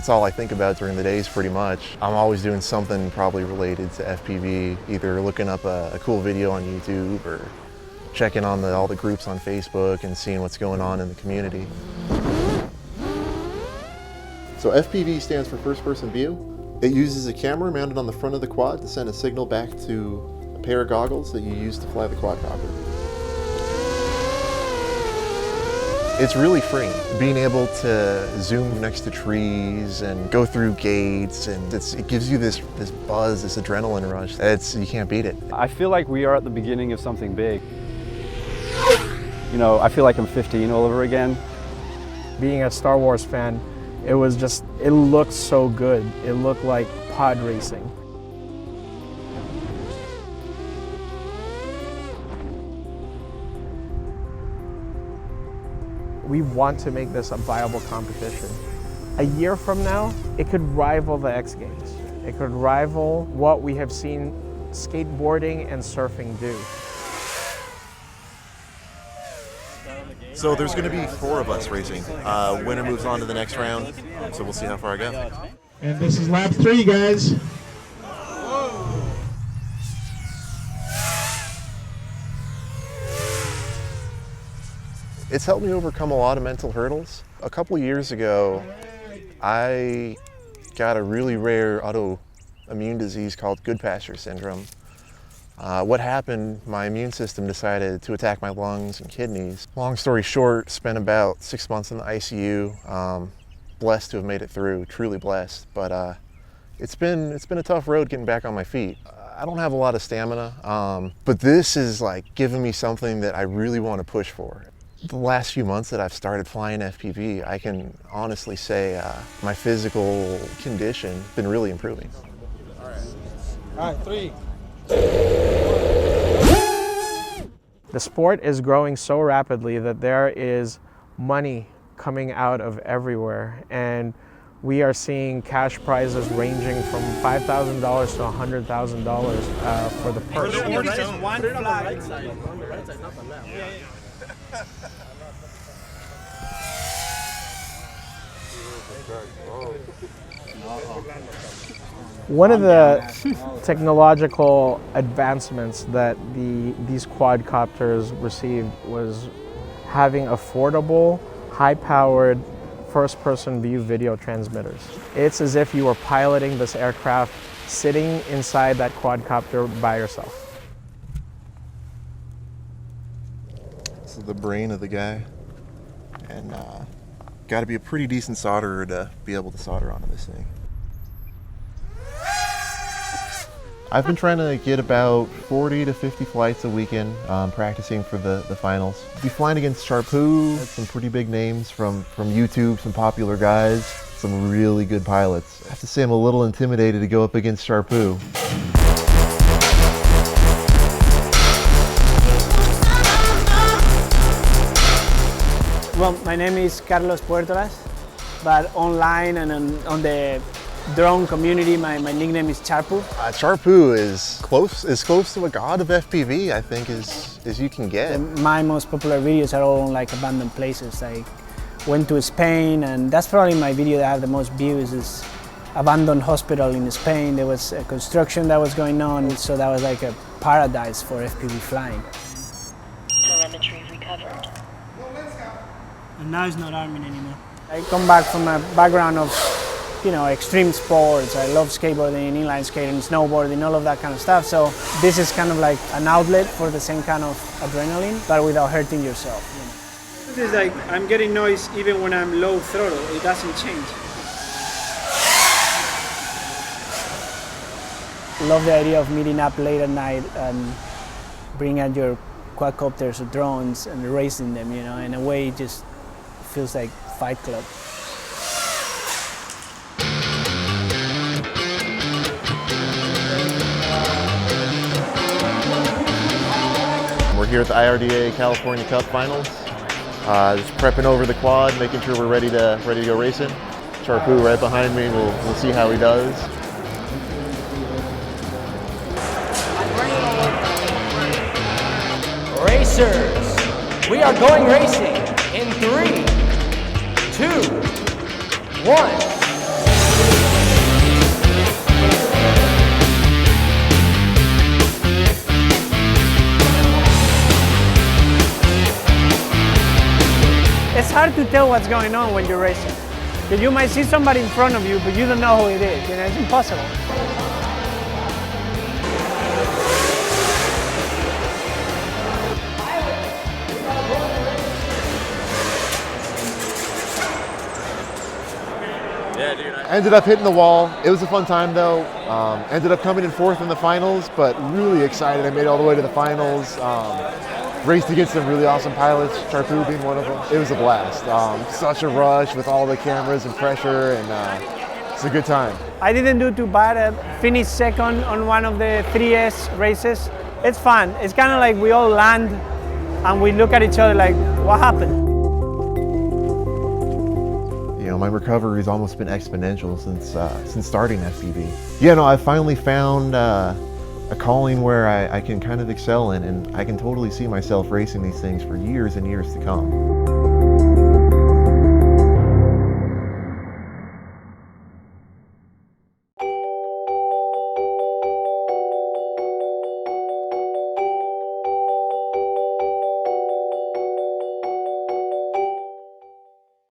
It's all I think about during the days pretty much. I'm always doing something probably related to FPV, either looking up a cool video on YouTube or checking on all the groups on Facebook and seeing what's going on in the community. So FPV stands for first person view. It uses a camera mounted on the front of the quad to send a signal back to a pair of goggles that you use to fly the quadcopter. It's really freeing, being able to zoom next to trees and go through gates, and it gives you this buzz, this adrenaline rush. You can't beat it. I feel like we are at the beginning of something big. You know, I feel like I'm 15 all over again. Being a Star Wars fan, it looked so good. It looked like pod racing. We want to make this a viable competition. A year from now, it could rival the X Games. It could rival what we have seen skateboarding and surfing do. So there's going to be 4 of us racing. Winner moves on to the next round, so we'll see how far I go. And this is lap 3, guys. It's helped me overcome a lot of mental hurdles. A couple of years ago, I got a really rare autoimmune disease called Goodpasture syndrome. What happened, my immune system decided to attack my lungs and kidneys. Long story short, spent about 6 months in the ICU. Blessed to have made it through, truly blessed. But it's been a tough road getting back on my feet. I don't have a lot of stamina, but this is like giving me something that I really want to push for. The last few months that I've started flying FPV, I can honestly say my physical condition has been really improving. All right, 3. The sport is growing so rapidly that there is money coming out of everywhere, and we are seeing cash prizes ranging from $5,000 to $100,000 for the purse. One flag. One of the technological advancements that these quadcopters received was having affordable, high-powered, first-person view video transmitters. It's as if you were piloting this aircraft sitting inside that quadcopter by yourself. This is the brain of the guy, and got to be a pretty decent solderer to be able to solder onto this thing. I've been trying to get about 40 to 50 flights a weekend, practicing for the finals. Be flying against Sharpoo, some pretty big names from YouTube, some popular guys, some really good pilots. I have to say I'm a little intimidated to go up against Sharpoo. Well, my name is Carlos Puertolas, but online and on the drone community, my nickname is Sharpoo. Sharpoo is as close to a god of FPV, I think, as you can get. My most popular videos are all on like abandoned places. I went to Spain, and that's probably my video that have the most views. Is abandoned hospital in Spain. There was a construction that was going on, so that was like a paradise for FPV flying. Telemetry recovered. And now it's not arming anymore. I come back from a background of, you know, extreme sports. I love skateboarding, inline skating, snowboarding, all of that kind of stuff. So this is kind of like an outlet for the same kind of adrenaline, but without hurting yourself. You know? This is like, I'm getting noise even when I'm low throttle. It doesn't change. Love the idea of meeting up late at night and bringing out your quadcopters or drones and racing them, you know. In a way, it just feels like Fight Club. We're here at the IRDA California Cup Finals. Just prepping over the quad, making sure we're ready to go racing. Sharpoo right behind me. We'll see how he does. Racers, we are going racing in 3, 2, 1. tell what's going on when you're racing. Because you might see somebody in front of you, but you don't know who it is. You know, it's impossible. I ended up hitting the wall. It was a fun time though. Ended up coming in fourth in the finals, but really excited. I made it all the way to the finals. Raced against some really awesome pilots, Charpu being one of them. It was a blast. Such a rush with all the cameras and pressure, and it's a good time. I didn't do too bad. I finished second on one of the 3S races. It's fun. It's kind of like we all land and we look at each other like, what happened? You know, my recovery has almost been exponential since starting FPV. Yeah, no, I finally found a calling where I can kind of excel in, and I can totally see myself racing these things for years and years to come.